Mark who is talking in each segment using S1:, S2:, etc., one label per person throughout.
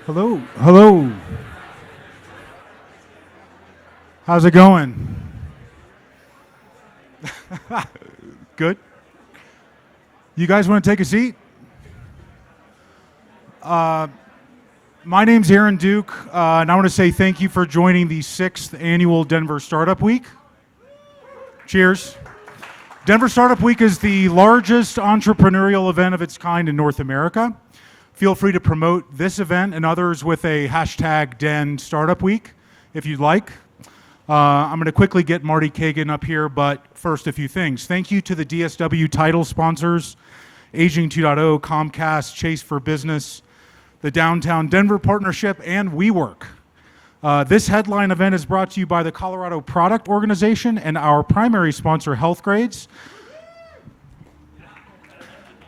S1: Hello, hello. How's it going? Good. You guys want to take a seat? My name's Aaron Duke, and I want to say thank you for joining the 6th annual Denver Startup Week. Cheers. Denver Startup Week is the largest entrepreneurial event of its kind in North America. Feel free to promote this event and others with a hashtag Den Startup Week if you'd like. I'm going to quickly get Marty Cagan up here, but first a few things. Thank you to the DSW title sponsors, Aging 2.0, Comcast, Chase for Business, the Downtown Denver Partnership, and WeWork. This headline event is brought to you by the Colorado Product Organization and our primary sponsor, Healthgrades.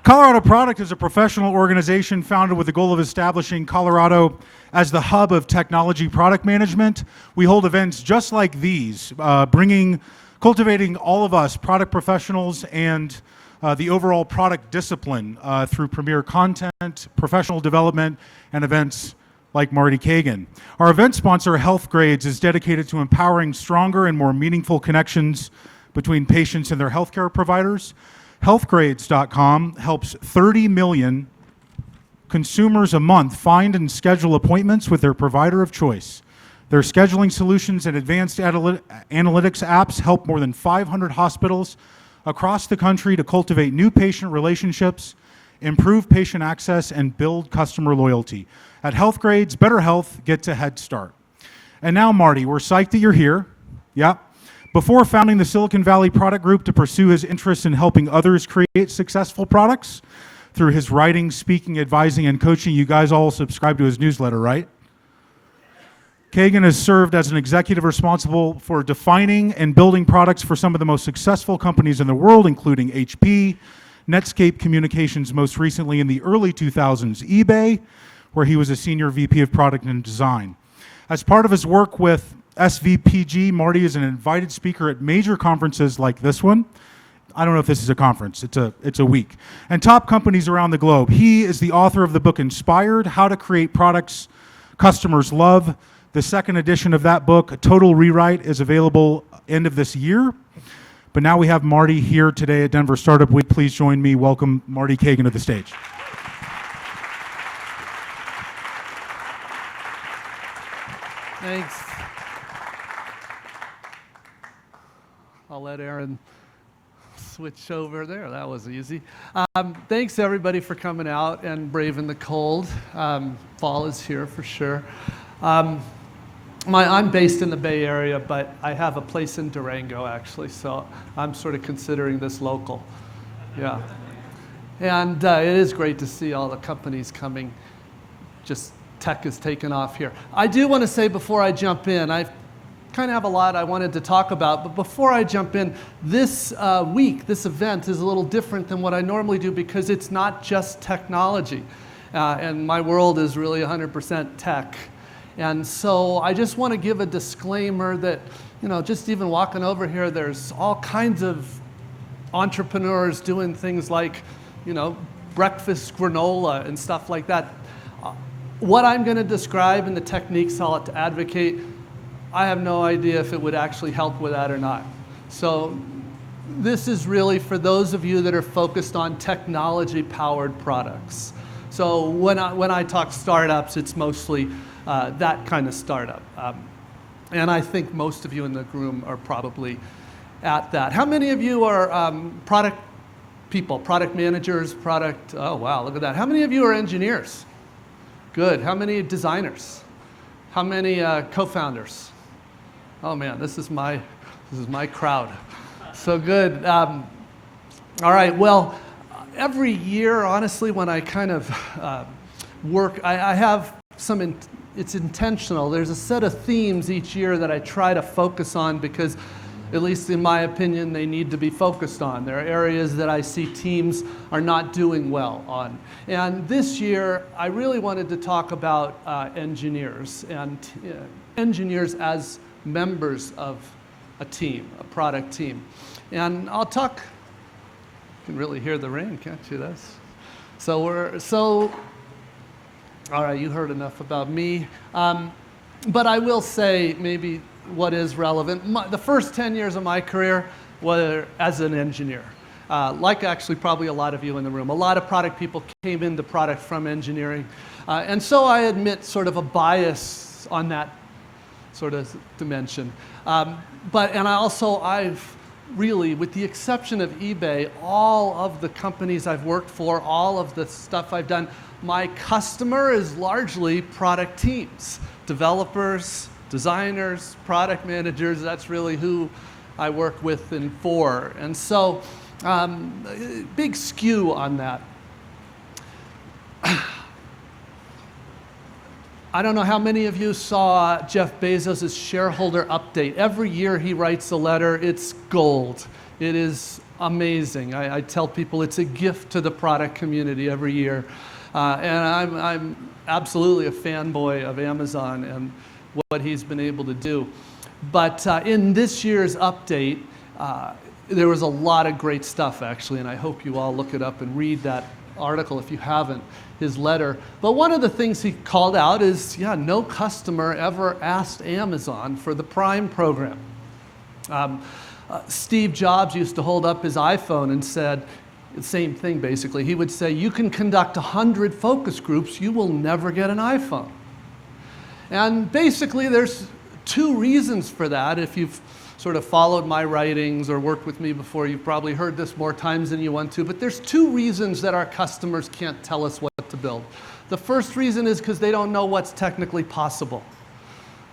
S1: Colorado Product is a professional organization founded with the goal of establishing Colorado as the hub of technology product management. We hold events just like these, cultivating all of us product professionals and the overall product discipline through premier content, professional development, and events like Marty Cagan. Our event sponsor, Healthgrades, is dedicated to empowering stronger and more meaningful connections between patients and their healthcare providers. Healthgrades.com helps 30 million consumers a month find and schedule appointments with their provider of choice. Their scheduling solutions and advanced analytics apps help more than 500 hospitals across the country to cultivate new patient relationships, improve patient access, and build customer loyalty. At Healthgrades, better health gets a head start. And now, Marty, we're psyched that you're here. Yeah. Before founding the Silicon Valley Product Group to pursue his interest in helping others create successful products, through his writing, speaking, advising, and coaching, you guys all subscribe to his newsletter, right? Cagan has served as an executive responsible for defining and building products for some of the most successful companies in the world, including HP, Netscape Communications, most recently in the early 2000s, eBay, where he was a senior VP of product and design. As part of his work with SVPG, Marty is an invited speaker at major conferences like this one. I don't know if this is a conference, it's a week. And top companies around the globe. He is the author of the book Inspired, How to Create Products Customers Love. The second edition of that book, A Total Rewrite, is available end of this year. But now we have Marty here today at Denver Startup Week. Please join me. Welcome Marty Cagan to the stage.
S2: Thanks. I'll let Aaron switch over there. That was easy. Thanks everybody for coming out and braving the cold. Fall is here for sure. I'm based in the Bay Area, but I have a place in Durango actually, so I'm sort of considering this local. Yeah. And it is great to see all the companies coming. Just tech is taking off here. I do want to say before I jump in, I kind of have a lot I wanted to talk about, but before I jump in, this week, this event is a little different than what I normally do because it's not just technology. And my world is really 100% tech. And so I just want to give a disclaimer that, just even walking over here, there's all kinds of entrepreneurs doing things like, breakfast granola and stuff like that. What I'm going to describe and the techniques I'll advocate, I have no idea if it would actually help with that or not. So this is really for those of you that are focused on technology-powered products. So when I talk startups, it's mostly that kind of startup. And I think most of you in the room are probably at that. How many of you are product people, product managers, oh wow, look at that. How many of you are engineers? Good. How many designers? How many co-founders? Oh man, this is my crowd. So good. All right. Well, every year, honestly, when I kind of work, I have some. It's intentional. There's a set of themes each year that I try to focus on because, at least in my opinion, they need to be focused on. There are areas that I see teams are not doing well on. And this year, I really wanted to talk about engineers and engineers as members of a team, a product team. And I'll talk, you can really hear the rain, can't you? So All right, you heard enough about me. But I will say maybe what is relevant. The first 10 years of my career were as an engineer. Like actually probably a lot of you in the room. A lot of product people came into product from engineering. And so I admit sort of a bias on that sort of dimension. I've really, with the exception of eBay, all of the companies I've worked for, all of the stuff I've done, my customer is largely product teams, developers, designers, product managers. That's really who I work with and for. And so, big skew on that. I don't know how many of you saw Jeff Bezos' shareholder update. Every year he writes a letter. It's gold. It is amazing. I tell people it's a gift to the product community every year. And I'm absolutely a fanboy of Amazon and what he's been able to do. But in this year's update, there was a lot of great stuff, actually, and I hope you all look it up and read that article if you haven't, his letter. But one of the things he called out is, no customer ever asked Amazon for the Prime program. Steve Jobs used to hold up his iPhone and said, the same thing basically. He would say, you can conduct 100 focus groups, you will never get an iPhone. And basically there's two reasons for that. If you've sort of followed my writings or worked with me before, you've probably heard this more times than you want to, but there's two reasons that our customers can't tell us what to build. The first reason is because they don't know what's technically possible.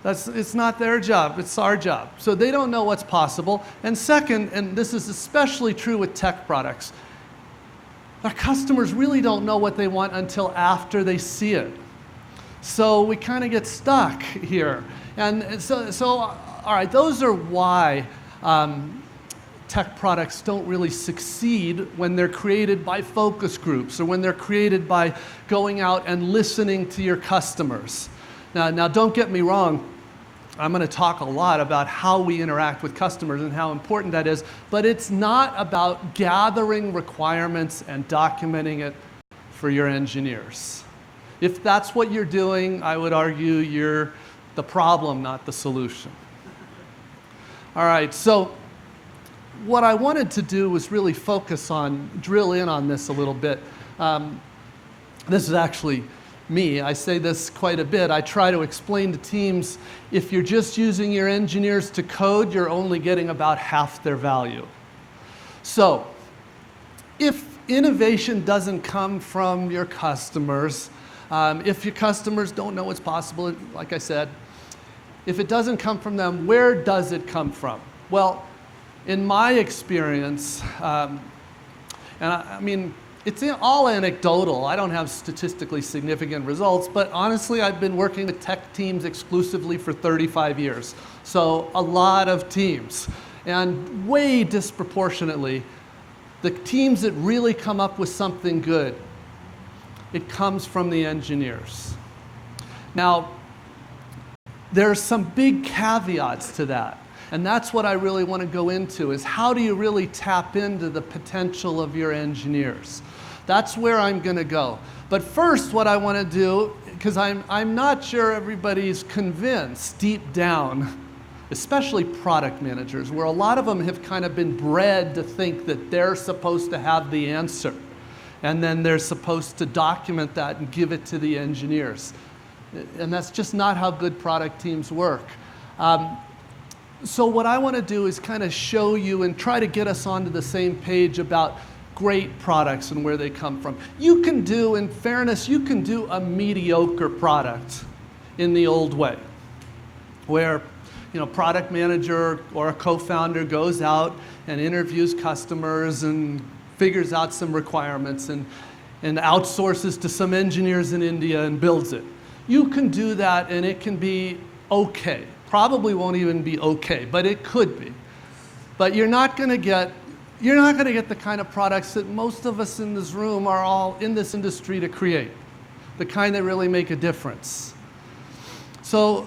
S2: It's not their job, it's our job. So they don't know what's possible. And second, and this is especially true with tech products, our customers really don't know what they want until after they see it. So we kind of get stuck here. And so all right, those are why tech products don't really succeed when they're created by focus groups or when they're created by going out and listening to your customers. Now don't get me wrong, I'm going to talk a lot about how we interact with customers and how important that is, but it's not about gathering requirements and documenting it for your engineers. If that's what you're doing, I would argue you're the problem, not the solution. All right, so what I wanted to do was really drill in on this a little bit. This is actually me. I say this quite a bit. I try to explain to teams, if you're just using your engineers to code, you're only getting about half their value. So if innovation doesn't come from your customers, if your customers don't know what's possible, like I said, if it doesn't come from them, where does it come from? Well, in my experience, and I mean, it's all anecdotal. I don't have statistically significant results, but honestly, I've been working with tech teams exclusively for 35 years. So a lot of teams. And way disproportionately, the teams that really come up with something good, it comes from the engineers. Now, there's some big caveats to that. And that's what I really want to go into, is how do you really tap into the potential of your engineers? That's where I'm going to go. But first, what I want to do, because I'm not sure everybody's convinced deep down, especially product managers, where a lot of them have kind of been bred to think that they're supposed to have the answer. And then they're supposed to document that and give it to the engineers. And that's just not how good product teams work. So what I want to do is kind of show you and try to get us onto the same page about great products and where they come from. You can do, in fairness, you can do a mediocre product in the old way, where product manager or a co-founder goes out and interviews customers and figures out some requirements and outsources to some engineers in India and builds it. You can do that and it can be okay. Probably won't even be okay, but it could be. But you're not going to get the kind of products that most of us in this room are all in this industry to create, the kind that really make a difference. So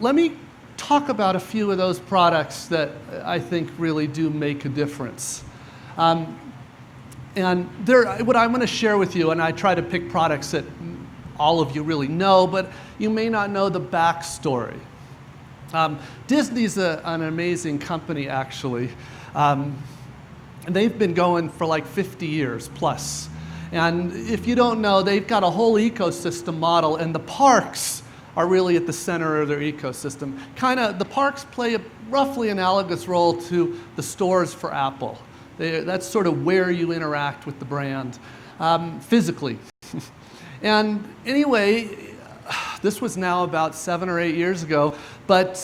S2: let me talk about a few of those products that I think really do make a difference. And what I'm going to share with you, and I try to pick products that all of you really know, but you may not know the backstory. Disney's an amazing company, actually. They've been going for like 50 years plus. And if you don't know, they've got a whole ecosystem model, and the parks are really at the center of their ecosystem. The parks play a roughly analogous role to the stores for Apple. That's sort of where you interact with the brand physically. And anyway, this was now about 7 or 8 years ago, but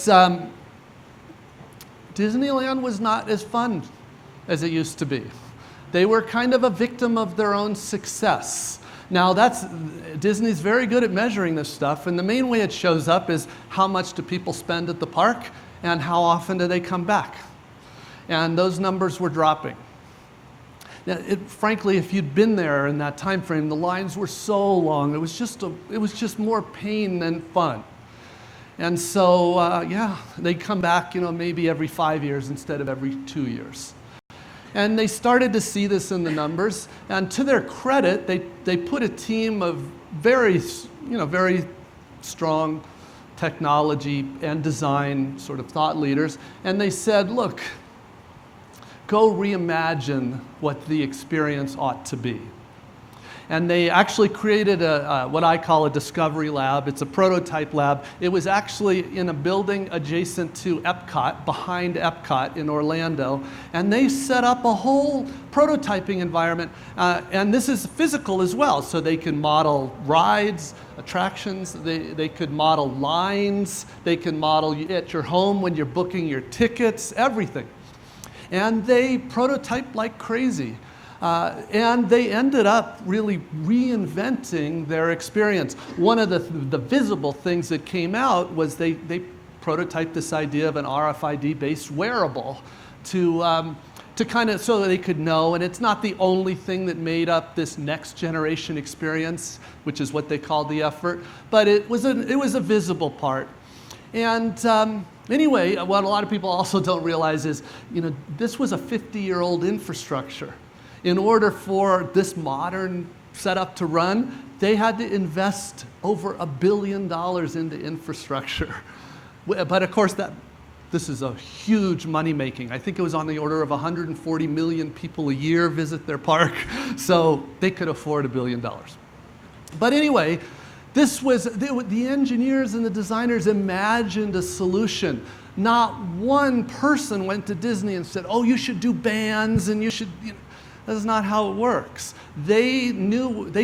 S2: Disneyland was not as fun as it used to be. They were kind of a victim of their own success. Now Disney's very good at measuring this stuff, and the main way it shows up is how much do people spend at the park and how often do they come back. And those numbers were dropping. Now, frankly, if you'd been there in that time frame, the lines were so long, it was just more pain than fun. And so, they'd come back, maybe every 5 years instead of every 2 years. And they started to see this in the numbers, and to their credit, they put a team of very strong technology and design sort of thought leaders, and they said, look, go reimagine what the experience ought to be. And they actually created what I call a discovery lab. It's a prototype lab. It was actually in a building adjacent to Epcot, behind Epcot in Orlando. And they set up a whole prototyping environment. And this is physical as well. So they can model rides, attractions. They could model lines. They can model at your home when you're booking your tickets, everything. And they prototyped like crazy. And they ended up really reinventing their experience. One of the visible things that came out was they prototyped this idea of an RFID-based wearable to kind of so that they could know, and it's not the only thing that made up this next generation experience, which is what they called the effort, but it was a visible part. And anyway, what a lot of people also don't realize is, this was a 50-year-old infrastructure. In order for this modern setup to run, they had to invest over $1 billion into infrastructure. But of course, this is a huge money-making. I think it was on the order of 140 million people a year visit their park, so they could afford $1 billion. But anyway, the engineers and the designers imagined a solution. Not one person went to Disney and said, oh, you should do bands and you should, That's not how it works. They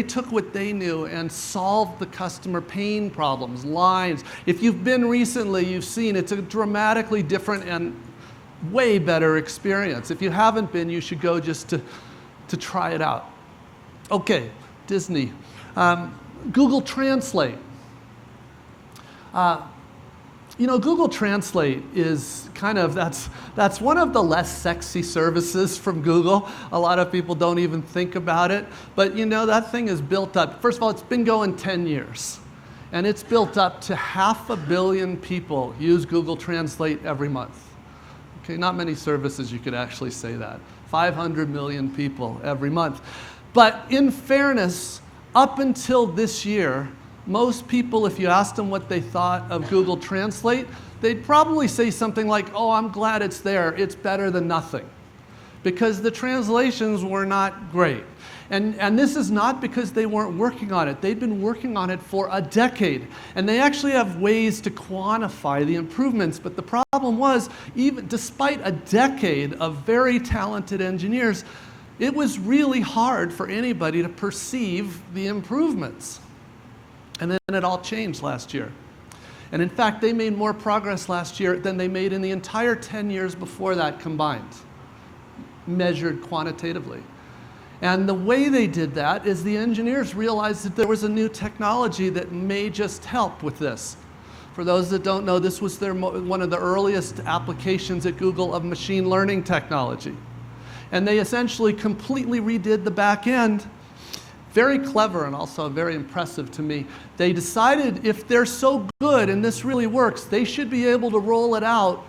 S2: took what they knew and solved the customer pain problems, lines. If you've been recently, you've seen it's a dramatically different and way better experience. If you haven't been, you should go just to try it out. Okay, Disney. Google Translate. Google Translate is that's one of the less sexy services from Google. A lot of people don't even think about it. But that thing is built up. First of all, it's been going 10 years. And it's built up to 500 million people use Google Translate every month. Okay, not many services you could actually say that. 500 million people every month. But in fairness, up until this year, most people, if you asked them what they thought of Google Translate, they'd probably say something like, oh, I'm glad it's there. It's better than nothing. Because the translations were not great. And this is not because they weren't working on it. They'd been working on it for a decade. And they actually have ways to quantify the improvements. But the problem was, even despite a decade of very talented engineers, it was really hard for anybody to perceive the improvements. And then it all changed last year. And in fact, they made more progress last year than they made in the entire 10 years before that combined, measured quantitatively. And the way they did that is the engineers realized that there was a new technology that may just help with this. For those that don't know, this was one of the earliest applications at Google of machine learning technology. And they essentially completely redid the back end. Very clever and also very impressive to me. They decided if they're so good and this really works, they should be able to roll it out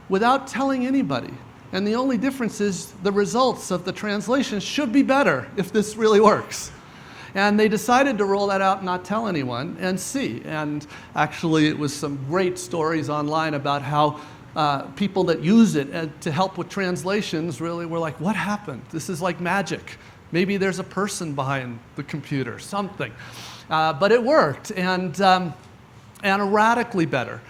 S2: without telling anybody. And the only difference is the results of the translation should be better if this really works. And they decided to roll that out and not tell anyone and see. And actually, it was some great stories online about how people that use it to help with translations really were like, what happened? This is like magic. Maybe there's a person behind the computer, something. But it worked, and radically better.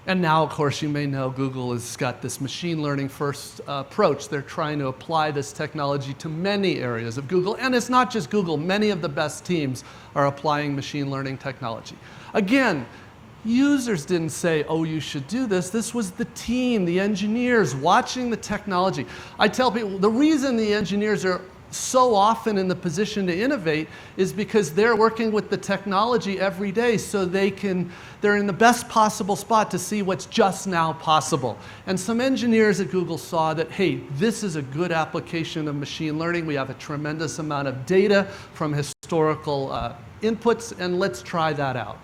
S2: And now, of course, you may know Google has got this machine learning first approach. They're trying to apply this technology to many areas of Google. And it's not just Google. Many of the best teams are applying machine learning technology. Again, users didn't say, oh, you should do this. This was the team, the engineers watching the technology. I tell people the reason the engineers are so often in the position to innovate is because they're working with the technology every day, so they're in the best possible spot to see what's just now possible. And some engineers at Google saw that, hey, this is a good application of machine learning. We have a tremendous amount of data from historical inputs, and let's try that out.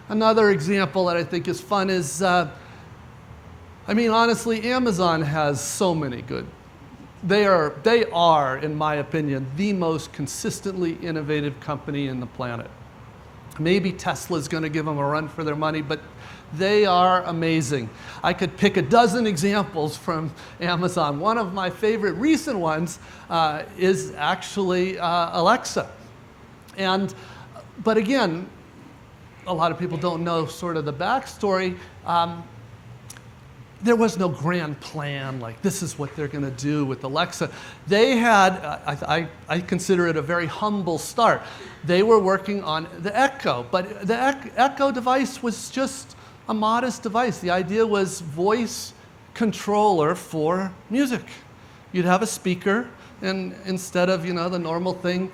S2: Another example that I think is fun is, honestly, Amazon has so many good. They are, in my opinion, the most consistently innovative company in the planet. Maybe Tesla's going to give them a run for their money, but they are amazing. I could pick a dozen examples from Amazon. One of my favorite recent ones is actually Alexa. But again, a lot of people don't know sort of the backstory. There was no grand plan, like this is what they're going to do with Alexa. They had, I consider it a very humble start. They were working on the Echo, but the Echo device was just a modest device. The idea was voice controller for music. You'd have a speaker, and instead of the normal thing,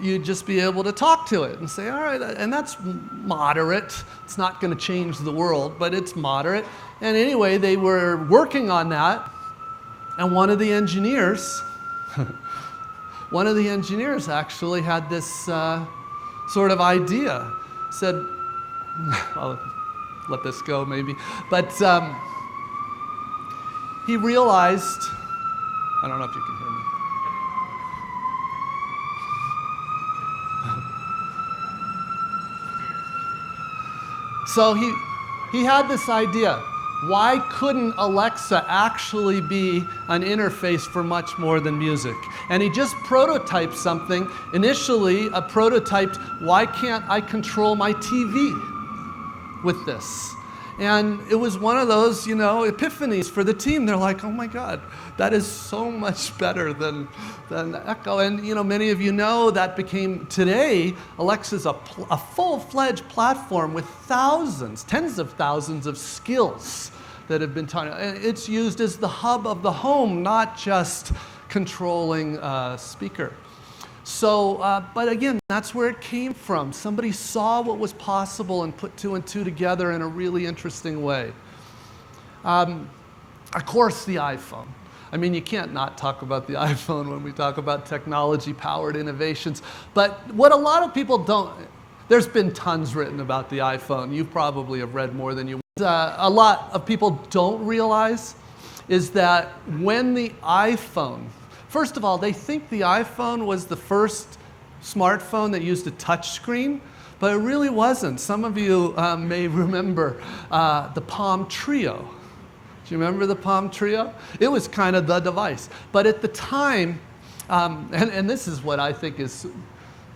S2: you'd just be able to talk to it and say, all right, and that's moderate. It's not going to change the world, but it's moderate. And anyway, they were working on that, and one of the engineers actually had this sort of idea. Said, I'll let this go maybe, but he realized, I don't know if you can hear me. So he had this idea. Why couldn't Alexa actually be an interface for much more than music? And he just prototyped something. Initially, a prototyped, why can't I control my TV with this? And it was one of those, epiphanies for the team. They're like, oh my God, that is so much better than Echo. And many of you know that became, today, Alexa's a full-fledged platform with thousands, tens of thousands of skills that have been taught. And it's used as the hub of the home, not just controlling a speaker. So, but again, that's where it came from. Somebody saw what was possible and put two and two together in a really interesting way. Of course, the iPhone. You can't not talk about the iPhone when we talk about technology-powered innovations. But what a lot of people don't, there's been tons written about the iPhone. You probably have read more than you. A lot of people don't realize is that when the iPhone, first of all, they think the iPhone was the first smartphone that used a touch screen, but it really wasn't. Some of you may remember the Palm Trio. Do you remember the Palm Trio? It was kind of the device. But at the time, and this is what I think is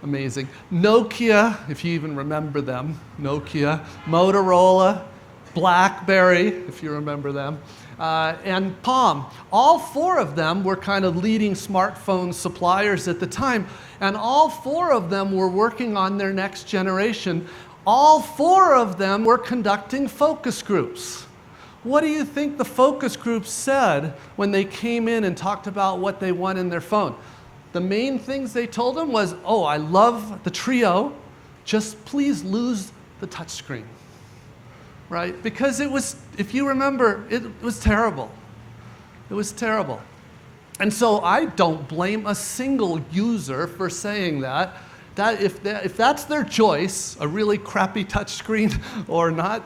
S2: amazing, Nokia, if you even remember them, Nokia, Motorola, BlackBerry, if you remember them, and Palm. All four of them were kind of leading smartphone suppliers at the time, and all four of them were working on their next generation. All four of them were conducting focus groups. What do you think the focus groups said when they came in and talked about what they want in their phone? The main things they told them was, oh, I love the Trio, just please lose the touchscreen. Right? Because it was, if you remember, it was terrible. It was terrible. And so I don't blame a single user for saying that. If that's their choice, a really crappy touchscreen or not,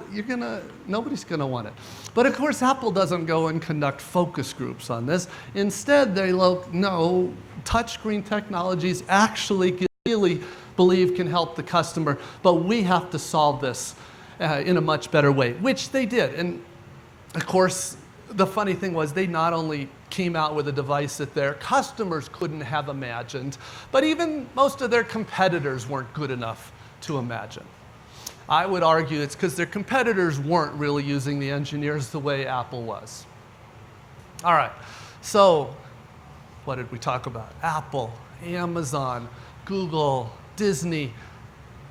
S2: nobody's gonna want it. But of course, Apple doesn't go and conduct focus groups on this. Instead, they no, touchscreen technologies actually really believe can help the customer, but we have to solve this in a much better way, which they did. And of course, the funny thing was they not only came out with a device that their customers couldn't have imagined, but even most of their competitors weren't good enough to imagine. I would argue it's because their competitors weren't really using the engineers the way Apple was. All right, so what did we talk about? Apple, Amazon, Google, Disney.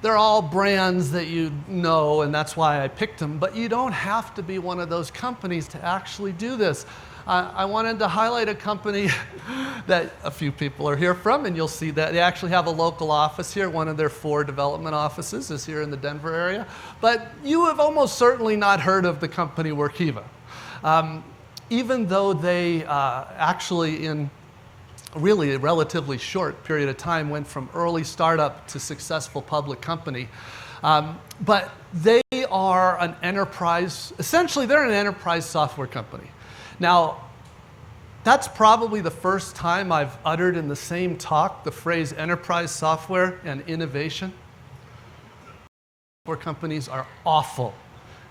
S2: They're all brands that you know, and that's why I picked them, but you don't have to be one of those companies to actually do this. I wanted to highlight a company that a few people are here from, and you'll see that they actually have a local office here. One of their 4 development offices is here in the Denver area. But you have almost certainly not heard of the company Workiva. Even though they actually in really a relatively short period of time went from early startup to successful public company. But they are an enterprise, essentially they're an enterprise software company. Now, that's probably the first time I've uttered in the same talk the phrase enterprise software and innovation. Software companies are awful.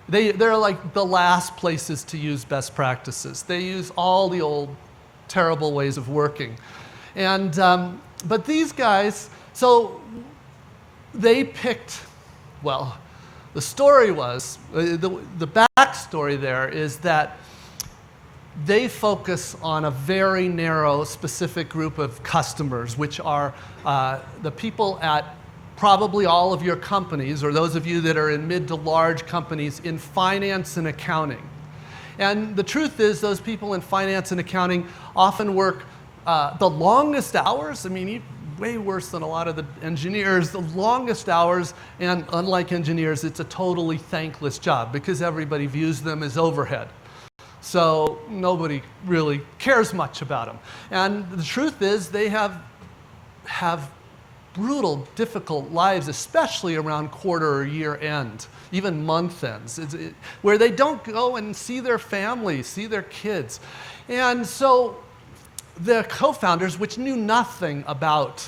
S2: They're like the last places to use best practices. They use all the old terrible ways of working. And, but these guys, so they picked, well, the story was, the backstory there is that they focus on a very narrow, specific group of customers, which are the people at probably all of your companies, or those of you that are in mid to large companies in finance and accounting. And the truth is, those people in finance and accounting often work the longest hours. I mean, way worse than a lot of the engineers, the longest hours, and unlike engineers, it's a totally thankless job because everybody views them as overhead. So nobody really cares much about them. And the truth is, they have brutal, difficult lives, especially around quarter or year end, even month ends, where they don't go and see their family, see their kids. And so the co-founders, which knew nothing about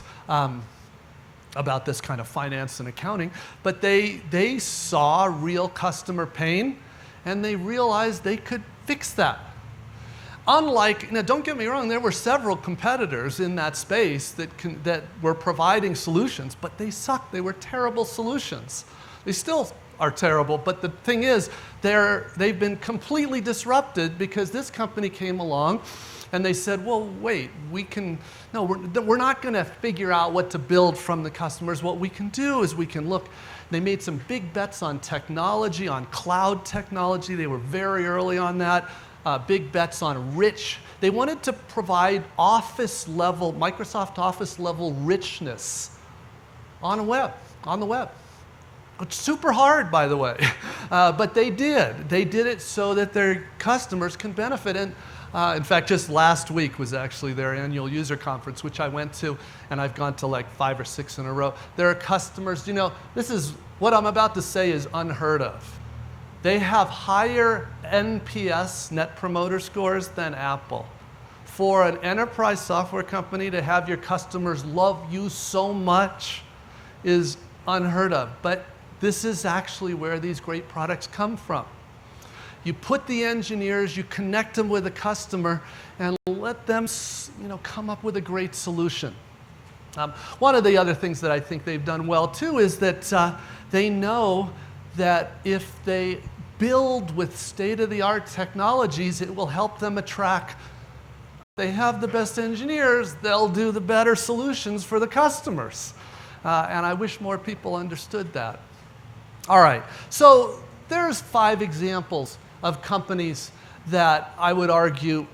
S2: this kind of finance and accounting, but they saw real customer pain, and they realized they could fix that. Unlike, now don't get me wrong, there were several competitors in that space that were providing solutions, but they sucked. They were terrible solutions. They still are terrible, but the thing is, they've been completely disrupted because this company came along and they said, well, wait, we're not going to figure out what to build from the customers. What we can do is we can look. They made some big bets on technology, on cloud technology. They were very early on that. Big bets on rich. They wanted to provide office level, Microsoft Office level richness on the web. It's super hard, by the way, but they did. They did it so that their customers can benefit. And in fact, just last week was actually their annual user conference, which I went to, and I've gone to like 5 or 6 in a row. There are customers, this is what I'm about to say is unheard of. They have higher NPS, Net Promoter Scores, than Apple. For an enterprise software company to have your customers love you so much is unheard of. But this is actually where these great products come from. You put the engineers, you connect them with the customer, and let them come up with a great solution. One of the other things that I think they've done well too is that they know that if they build with state-of-the-art technologies, it will help them attract. They have the best engineers, they'll do the better solutions for the customers. And I wish more people understood that. All right, so there's 5 examples of companies that I would argue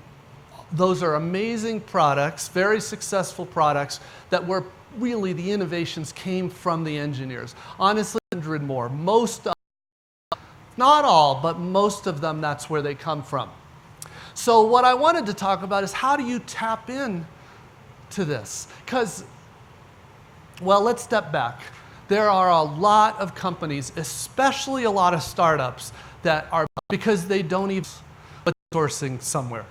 S2: those are amazing products, very successful products that were really the innovations came from the engineers. Honestly, 100 more. Most of, not all, but most of them, that's where they come from. So what I wanted to talk about is how do you tap in to this? Because, well, let's step back. There are a lot of companies, especially a lot of startups, that are, because they don't even, but sourcing somewhere,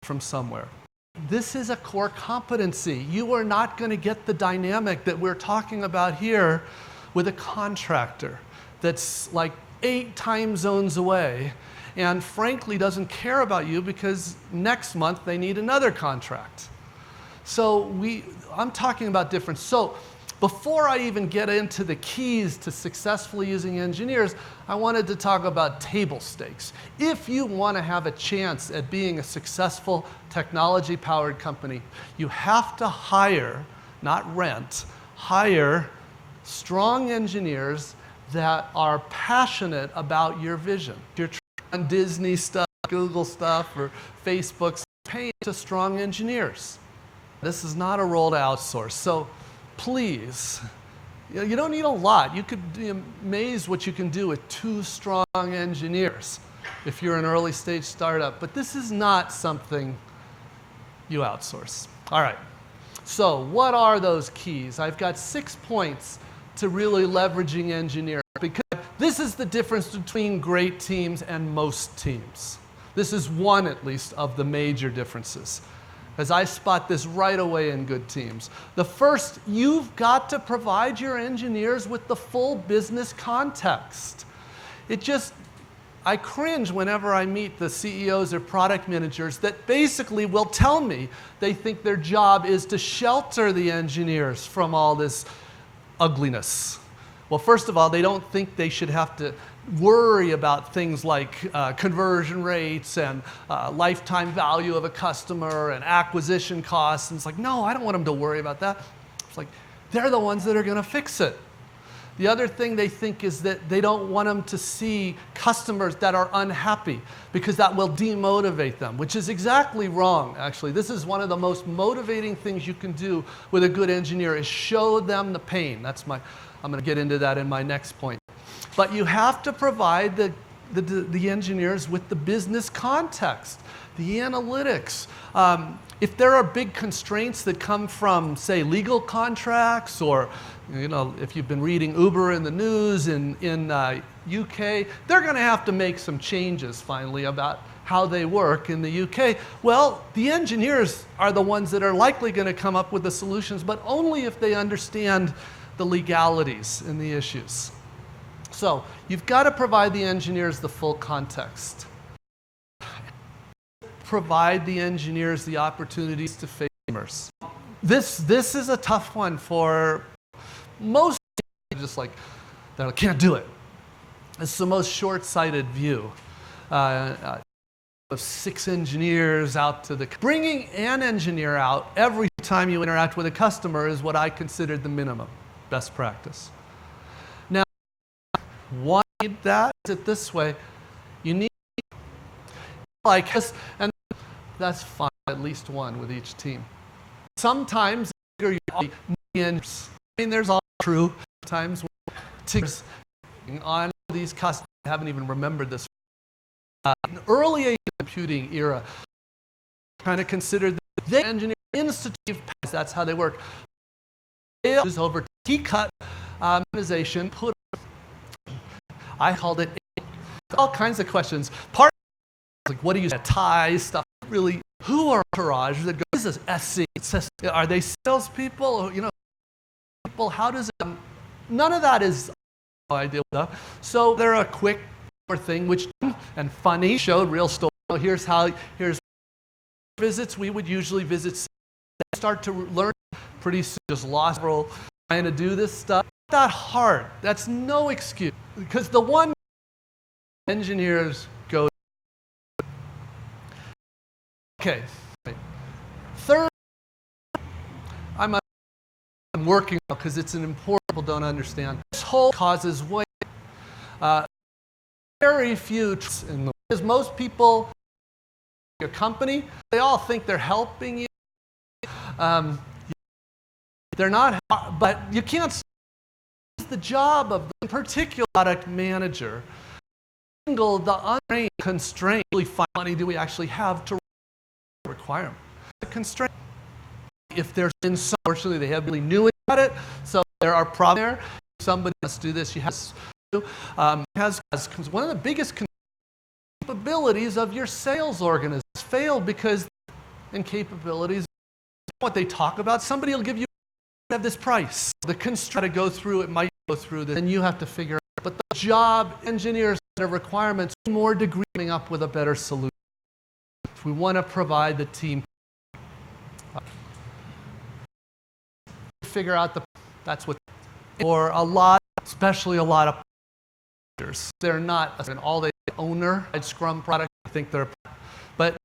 S2: from somewhere. This is a core competency. You are not going to get the dynamic that we're talking about here with a contractor that's like 8 time zones away and frankly doesn't care about you because next month they need another contract. So I'm talking about difference. So before I even get into the keys to successfully using engineers, I wanted to talk about table stakes. If you want to have a chance at being a successful technology-powered company, you have to hire, not rent, hire strong engineers that are passionate about your vision. If you're trying Disney stuff, Google stuff, or Facebook, pay to strong engineers. This is not a role to outsource. So please, you don't need a lot. You could be amazed what you can do with 2 strong engineers if you're an early stage startup. But this is not something you outsource. All right. So what are those keys? I've got 6 points to really leveraging engineering, because this is the difference between great teams and most teams. This is one, at least, of the major differences, as I spot this right away in good teams. The first, you've got to provide your engineers with the full business context. I cringe whenever I meet the CEOs or product managers that basically will tell me they think their job is to shelter the engineers from all this ugliness. Well, first of all, they don't think they should have to worry about things like conversion rates and lifetime value of a customer and acquisition costs. And it's like, no, I don't want them to worry about that. It's like, they're the ones that are going to fix it. The other thing they think is that they don't want them to see customers that are unhappy because that will demotivate them, which is exactly wrong, actually. This is one of the most motivating things you can do with a good engineer is show them the pain. I'm going to get into that in my next point. But you have to provide the engineers with the business context, the analytics. If there are big constraints that come from, say, legal contracts, or if you've been reading Uber in the news in UK, they're going to have to make some changes finally about how they work in the UK. Well, the engineers are the ones that are likely going to come up with the solutions, but only if they understand the legalities and the issues. So you've got to provide the engineers the full context. Provide the engineers the opportunities to face customers. This is a tough one for most, just like, that can't do it. It's the most short-sighted view. Of 6 engineers out to bringing an engineer out every time you interact with a customer is what I consider the minimum best practice. Now, why need that? Is it this way? You need like this, and that's fine, at least one with each team. Sometimes you're there's all true times on these customers. I haven't even remembered this. In the early age computing era, kind of considered the engineering institute. That's how they work. It was over T-cut organization. I called it all kinds of questions. Part like, what do you tie stuff? Really, who are entourage that goes as SC? Are they salespeople? People. How does it? None of that is ideal stuff. So they're a quick thing, which and funny showed real story. Here's visits we would usually visit. Start to learn pretty soon. Just lost role trying to do this stuff. Not that hard. That's no excuse because the one engineers go. Okay. Third, I'm working because it's an important people don't understand. This whole causes way. Very few in the because most people, your company, they all think they're helping you. They're not, but you can't. It's the job of the particular product manager. The untrained constraint. Really, how money do we actually have to require them? The constraint. If there's been some, unfortunately, they have really new at it, so there are problems there. If somebody must do this. You have to. Has one of the biggest capabilities of your sales organization failed because and capabilities. What they talk about, somebody will give you have this price. The constraint to go through it might go through this, and you have to figure out. But the job engineers have requirements, more degree coming up with a better solution. If we want to provide the team, figure out that's what, or a lot, especially a lot of managers, they're not an all they owner at Scrum product. I think they're, but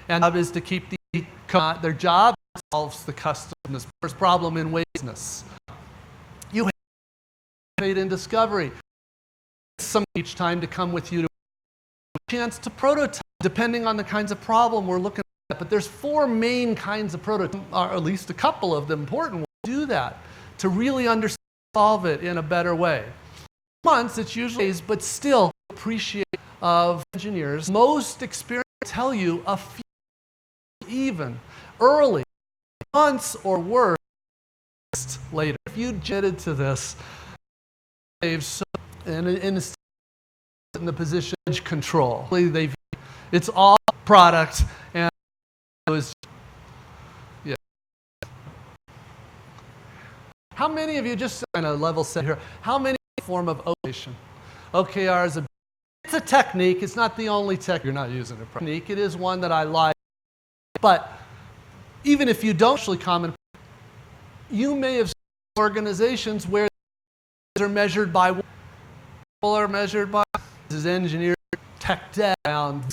S2: and job is to keep their job solves the customer's problem in business. You have in discovery. Some each time to come with you to a chance to prototype, depending on the kinds of problem we're looking at. But there's 4 main kinds of prototypes, or at least a couple of them important ones. Do that to really understand, solve it in a better way. Months, it's usually, but still appreciate of engineers. Most experience tell you a few, even early, months or worse later. If you jetted to this, and in the position of control, it's all product, and it was, yeah. How many of you, just kind of level set here, how many form of OKR? OKR is it's a technique. It's not the only tech. You're not using a technique. It is one that I like. But even if you don't actually comment, you may have seen organizations where are measured by people are measured by this is engineer tech debt around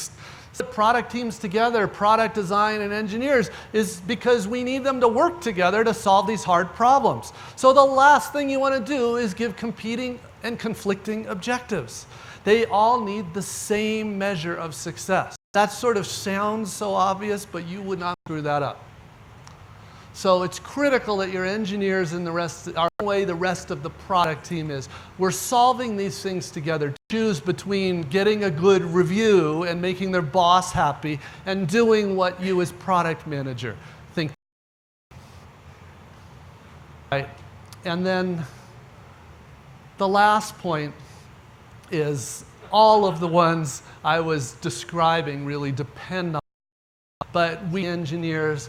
S2: product teams together, product design and engineers is because we need them to work together to solve these hard problems. So the last thing you want to do is give competing and conflicting objectives. They all need the same measure of success. That sort of sounds so obvious, but you would not screw that up. So it's critical that your engineers and the rest are the way the rest of the product team is. We're solving these things together. Choose between getting a good review and making their boss happy and doing what you as product manager think. Right? And then the last point is all of the ones I was describing really depend on, but we engineers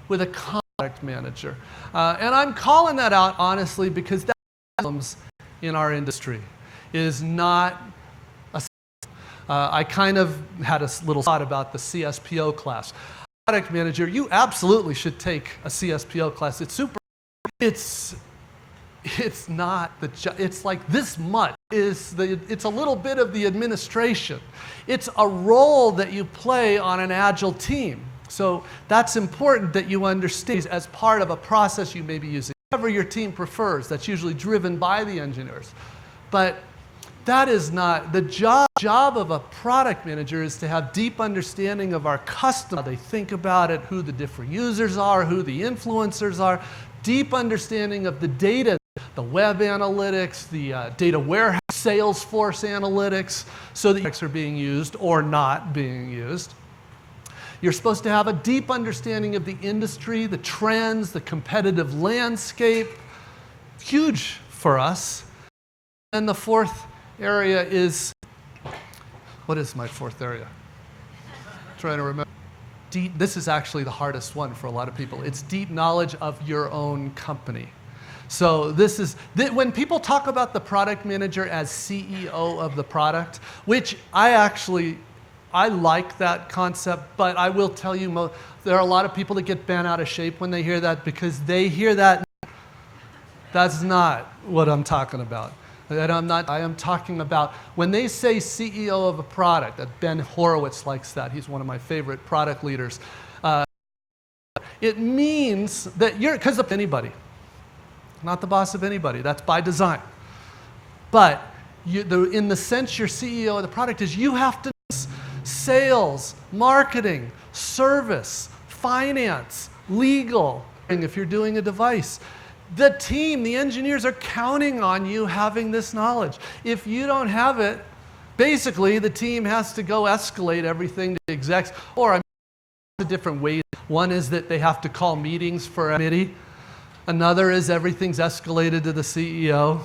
S2: with a product manager. And I'm calling that out honestly because that problems in our industry is not a I kind of had a little thought about the CSPO class. Product manager, you absolutely should take a CSPO class. It's super. It's not it's like this much it's a little bit of the administration. It's a role that you play on an agile team. So that's important that you understand as part of a process you may be using. Whatever your team prefers, that's usually driven by the engineers. But that is not the job of a product manager is to have deep understanding of our customer, how they think about it, who the different users are, who the influencers are, deep understanding of the data, the web analytics, the data warehouse, Salesforce analytics, so that products are being used or not being used. You're supposed to have a deep understanding of the industry, the trends, the competitive landscape. Huge for us. And the fourth area is, what is my fourth area? Trying to remember. This is actually the hardest one for a lot of people. It's deep knowledge of your own company. So this is, when people talk about the product manager as CEO of the product, which I like that concept, but I will tell you, there are a lot of people that get bent out of shape when they hear that because they hear that. That's not what I'm talking about. I am talking about when they say CEO of a product, that Ben Horowitz likes that. He's one of my favorite product leaders. It means that you're, because of anybody, not the boss of anybody. That's by design. But in the sense you're CEO of the product is you have to sales, marketing, service, finance, legal, if you're doing a device. The team, the engineers are counting on you having this knowledge. If you don't have it, basically the team has to go escalate everything to execs, or the different ways. One is that they have to call meetings for a committee. Another is everything's escalated to the CEO.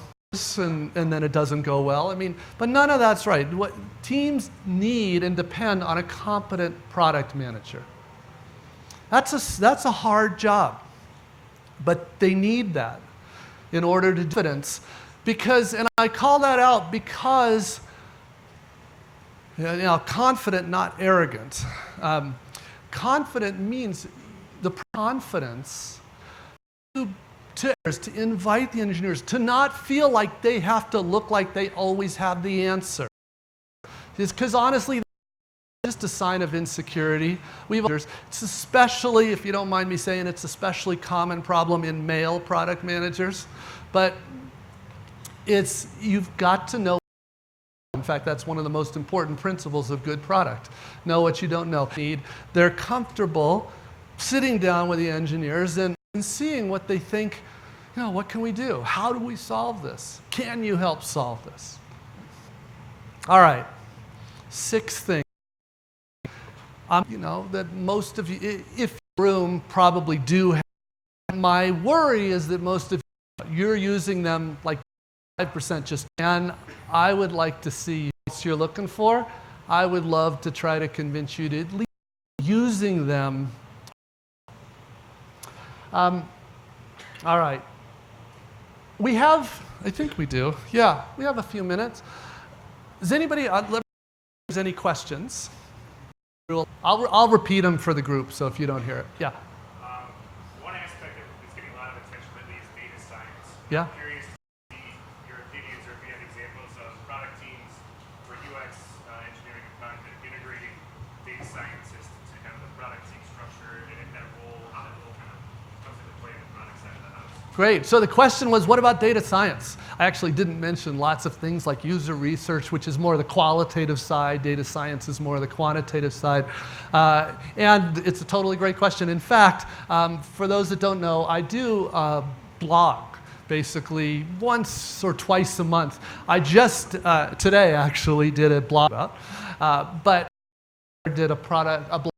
S2: And then it doesn't go well. I mean, but none of that's right. What teams need and depend on a competent product manager. That's a hard job, but they need that in order to do evidence. Because, and I call that out because, confident, not arrogant. Confident means the confidence to invite the engineers to not feel like they have to look like they always have the answer. Because honestly, just a sign of insecurity. It's especially, if you don't mind me saying, it's especially common problem in male product managers. But you've got to know. In fact, that's one of the most important principles of good product. Know what you don't know. They're comfortable sitting down with the engineers and seeing what they think, what can we do? How do we solve this? Can you help solve this? All right, 6 things. That most of you, if room, probably do have. My worry is that most of you're using them like 5% just, and I would like to see what you're looking for. I would love to try to convince you to at least using them. All right. We have, I think we do. Yeah, we have a few minutes. Does anybody, there's any questions? I'll repeat them for the group, so if you don't hear it. Yeah.
S3: One aspect that's getting a lot of attention lately is data science.
S2: Yeah.
S3: I'm curious to see your opinions or if you have examples of product teams or UX engineering and content integrating data scientists to kind of the product team structure and that role, how that role kind of comes into play in the product side of the house.
S2: Great. So the question was, what about data science? I actually didn't mention lots of things like user research, which is more the qualitative side. Data science is more the quantitative side. And it's a totally great question. In fact, for those that don't know, I do blog basically once or twice a month. I just, today actually, did a blog about, but I did a blog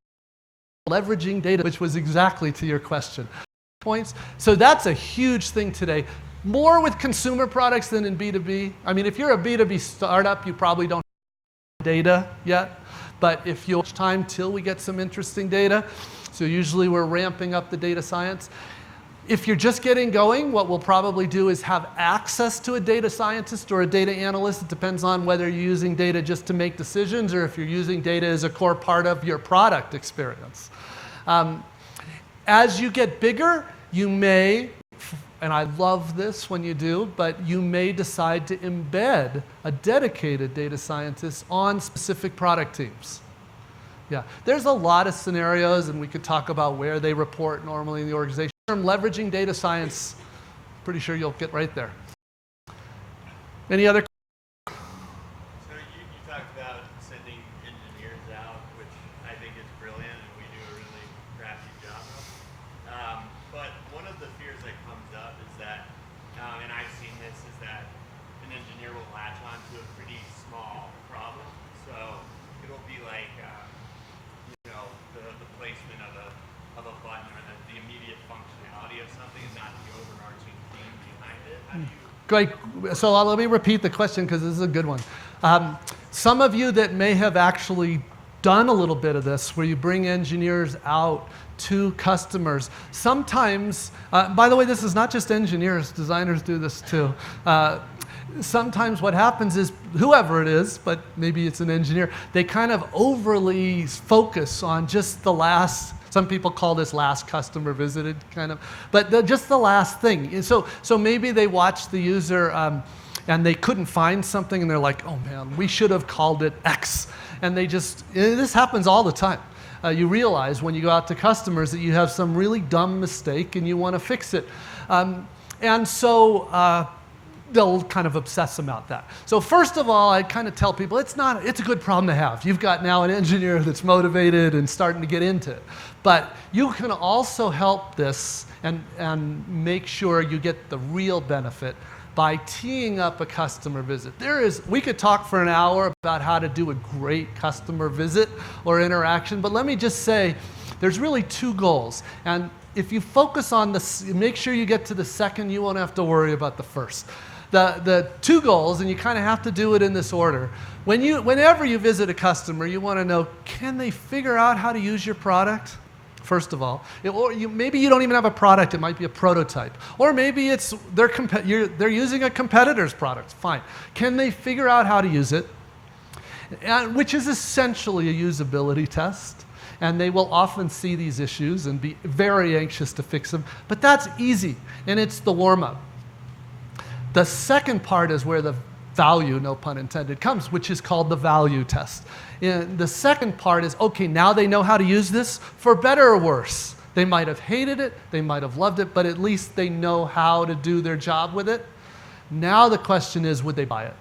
S2: leveraging data, which was exactly to your question. Points. So that's a huge thing today. More with consumer products than in B2B. I mean, if you're a B2B startup, you probably don't have data yet. But if you have time till we get some interesting data, so usually we're ramping up the data science. If you're just getting going, what we'll probably do is have access to a data scientist or a data analyst. It depends on whether you're using data just to make decisions or if you're using data as a core part of your product experience. As you get bigger, you may, and I love this when you do, but you may decide to embed a dedicated data scientist on specific product teams. Yeah, there's a lot of scenarios, and we could talk about where they report normally in the organization. Leveraging data science, pretty sure you'll get right there. Any other?
S4: So you talked about sending engineers out, which I think is brilliant, and we do a really crafty job of. But one of the fears that comes up is that, and I've seen this, is that an engineer will latch onto a pretty small problem. So it'll be like, the placement of a button or the immediate functionality of something and not the overarching theme behind it. How do you?
S2: Great. So let me repeat the question because this is a good one. Some of you that may have actually done a little bit of this, where you bring engineers out to customers. Sometimes, by the way, this is not just engineers, designers do this too. Sometimes what happens is, whoever it is, but maybe it's an engineer, they kind of overly focus on just the last, some people call this last customer visited, kind of, but just the last thing. And so maybe they watch the user and they couldn't find something and they're like, oh man, we should have called it X. And this happens all the time. You realize when you go out to customers that you have some really dumb mistake and you want to fix it. And so they'll kind of obsess about that. So first of all, I kind of tell people it's a good problem to have. You've got now an engineer that's motivated and starting to get into it. But you can also help this and make sure you get the real benefit by teeing up a customer visit. We could talk for an hour about how to do a great customer visit or interaction, but let me just say, there's really 2 goals. And if you focus on make sure you get to the second, you won't have to worry about the first. The 2 goals, and you kind of have to do it in this order. Whenever you visit a customer, you want to know, can they figure out how to use your product? first of all. Maybe you don't even have a product, it might be a prototype. Or maybe it's they're using a competitor's product, fine. Can they figure out how to use it? Which is essentially a usability test. And they will often see these issues and be very anxious to fix them. But that's easy, and it's the warm-up. The second part is where the value, no pun intended, comes, which is called the value test. And the second part is, okay, now they know how to use this for better or worse. They might have hated it, they might have loved it, but at least they know how to do their job with it. Now the question is, would they buy it?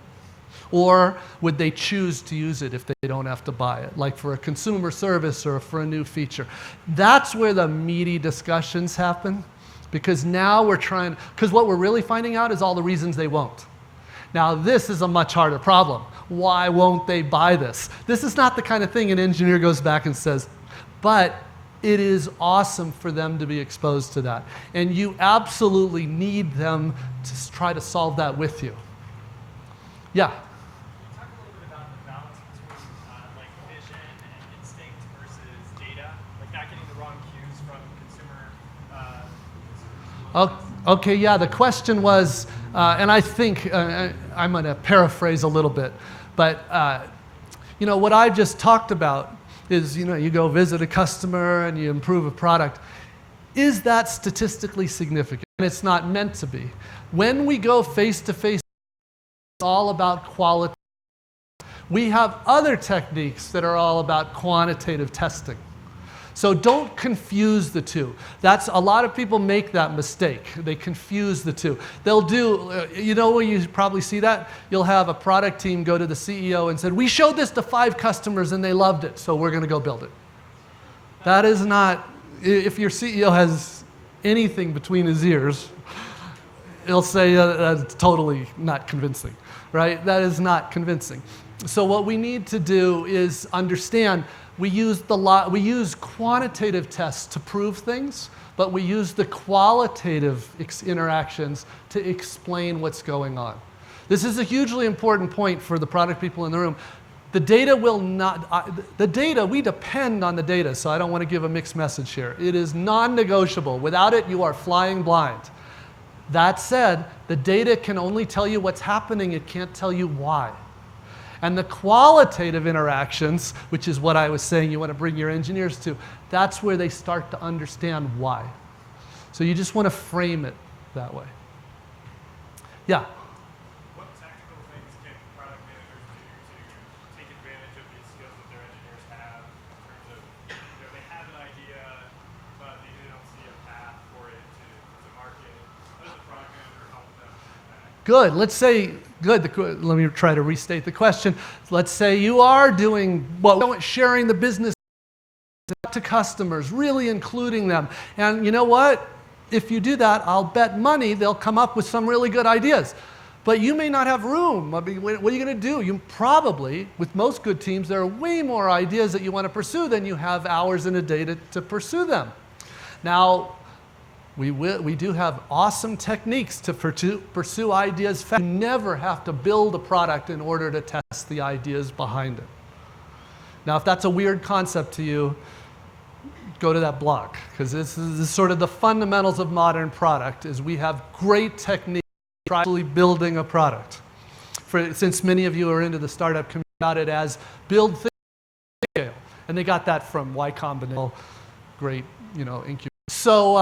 S2: Or would they choose to use it if they don't have to buy it, like for a consumer service or for a new feature? That's where the meaty discussions happen, because now we're trying, because what we're really finding out is all the reasons they won't. Now this is a much harder problem. Why won't they buy this? This is not the kind of thing an engineer goes back and says, but it is awesome for them to be exposed to that. And you absolutely need them to try to solve that with you. Yeah?
S3: Talk a little bit about the balance between like vision and instinct versus data, like not getting the wrong cues from consumer.
S2: Okay, yeah, the question was, and I think I'm going to paraphrase a little bit, but what I've just talked about is, you go visit a customer and you improve a product. Is that statistically significant? And it's not meant to be. When we go face to face, it's all about quality. We have other techniques that are all about quantitative testing. So don't confuse the two. A lot of people make that mistake. They confuse the two. They'll do, where you probably see that? You'll have a product team go to the CEO and said, we showed this to 5 customers and they loved it, so we're going to go build it. That is not, if your CEO has anything between his ears, he'll say that's totally not convincing, right? That is not convincing. So what we need to do is understand we use quantitative tests to prove things, but we use the qualitative interactions to explain what's going on. This is a hugely important point for the product people in the room. The data will not, we depend on the data, so I don't want to give a mixed message here. It is non-negotiable. Without it, you are flying blind. That said, the data can only tell you what's happening, it can't tell you why. And the qualitative interactions, which is what I was saying you want to bring your engineers to, that's where they start to understand why. So you just want to frame it that way. Yeah?
S3: What tactical things can product managers do to take advantage of these skills that their engineers have in terms of, they have an idea, but they don't see a path for it to market? How does the product manager help them with that?
S2: Good. Let's say, let me try to restate the question. Let's say you are doing, sharing the business to customers, really including them. And you know what? If you do that, I'll bet money they'll come up with some really good ideas. But you may not have room. I mean, what are you going to do? You probably, with most good teams, there are way more ideas that you want to pursue than you have hours in a day to pursue them. Now, we do have awesome techniques to pursue ideas fast. You never have to build a product in order to test the ideas behind it. Now, if that's a weird concept to you, go to that blog, because this is sort of the fundamentals of modern product, is we have great techniques for actually building a product. Since many of you are into the startup community, about it as build things at scale. And they got that from Y Combinator, great, incubator. So,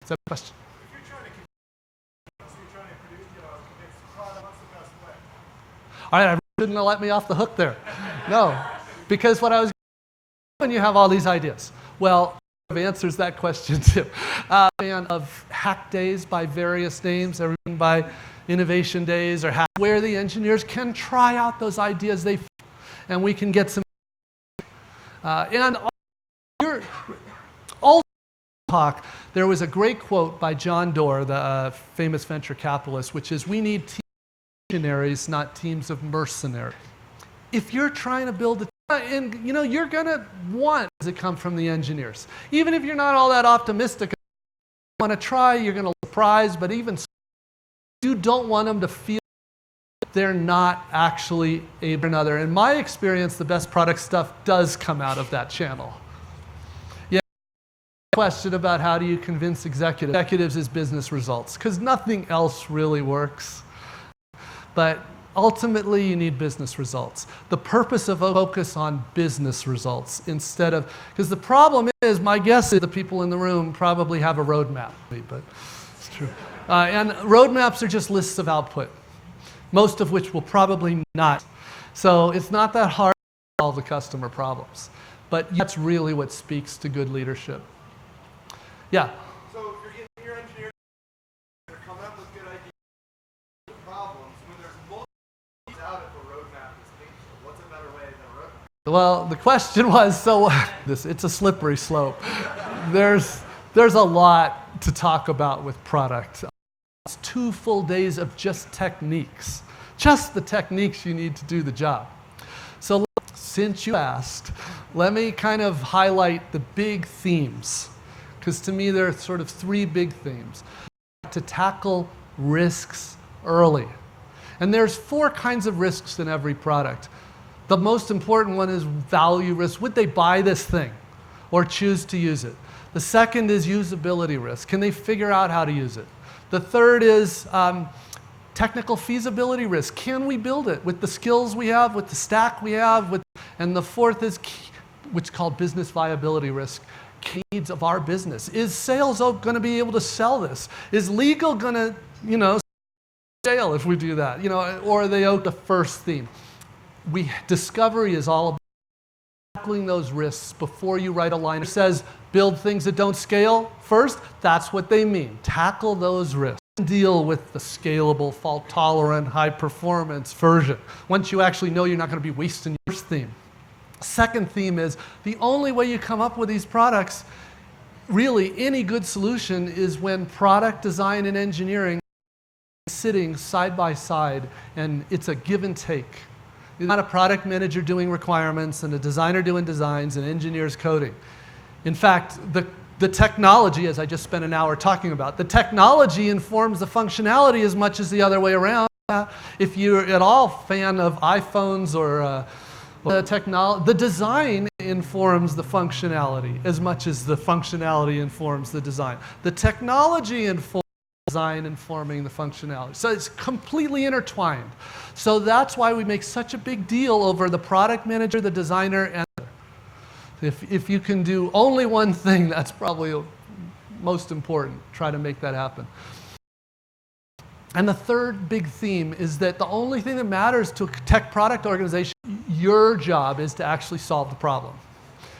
S2: is that a question?
S3: If you're trying to produce, convince the product, what's the best way?
S2: All right, I didn't let me off the hook there. No, because what I was when you have all these ideas. Well, answers that question too. And of hack days by various names, everything by innovation days or hack, where the engineers can try out those ideas and we can get some. And all talk. There was a great quote by John Doerr, the famous venture capitalist, which is, we need teams of missionaries, not teams of mercenaries. If you're trying to build a and you're going to want to come from the engineers. Even if you're not all that optimistic, you want to try, you're going to surprise, but even so, you don't want them to feel they're not actually able to another. In my experience, the best product stuff does come out of that channel. question about how do you convince executives is business results, because nothing else really works. But ultimately, you need business results. The purpose of focus on business results instead of, because the problem is, my guess is the people in the room probably have a roadmap, but it's true. And roadmaps are just lists of output, most of which will probably not. So it's not that hard to solve the customer problems, but that's really what speaks to good leadership. Yeah?
S5: So if you're getting your engineers to come up with good ideas, problems, when there's multiple out if a roadmap is painful, what's a better way than a roadmap?
S2: Well, the question was, so it's a slippery slope. There's a lot to talk about with product. It's 2 full days of just techniques, just the techniques you need to do the job. So since you asked, let me kind of highlight the big themes, because to me there are sort of 3 big themes. To tackle risks early. And there's 4 kinds of risks in every product. The most important one is value risk. Would they buy this thing or choose to use it? The second is usability risk. Can they figure out how to use it? The third is technical feasibility risk. Can we build it with the skills we have, with the stack we have? And the fourth is, which is called business viability risk. Needs of our business. Is sales going to be able to sell this? Is legal going to, jail if we do that? Or are they out the first theme? Discovery is all about tackling those risks before you write a line. It says build things that don't scale first. That's what they mean. Tackle those risks. Deal with the scalable, fault-tolerant, high-performance version. Once you actually know you're not going to be wasting your first theme. Second theme is the only way you come up with these products, really any good solution, is when product design and engineering are sitting side by side and it's a give and take. You're not a product manager doing requirements and a designer doing designs and engineers coding. In fact, the technology, as I just spent an hour talking about, the technology informs the functionality as much as the other way around. If you're at all a fan of iPhones or the design informs the functionality as much as the functionality informs the design. The technology informs the design informing the functionality. So it's completely intertwined. So that's why we make such a big deal over the product manager, the designer, and if you can do only one thing, that's probably most important. Try to make that happen. And the third big theme is that the only thing that matters to a tech product organization, your job is to actually solve the problem.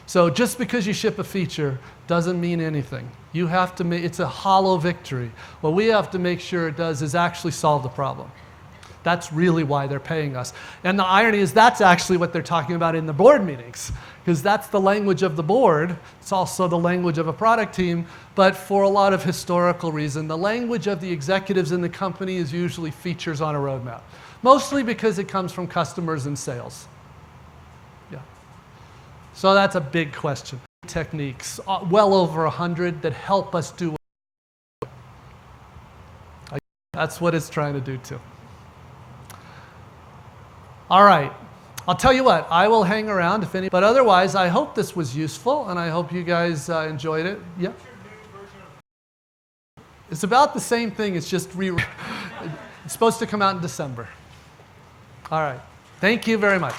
S2: So just because you ship a feature doesn't mean anything. You have to it's a hollow victory. What we have to make sure it does is actually solve the problem. That's really why they're paying us. And the irony is that's actually what they're talking about in the board meetings, because that's the language of the board. It's also the language of a product team, but for a lot of historical reason, the language of the executives in the company is usually features on a roadmap, mostly because it comes from customers and sales. Yeah. So that's a big question. Techniques, well over 100 that help us do. That's what it's trying to do too. All right, I'll tell you what, I will hang around if any, but otherwise I hope this was useful and I hope you guys enjoyed it. Yeah. It's about the same thing, it's just it's supposed to come out in December. All right, thank you very much.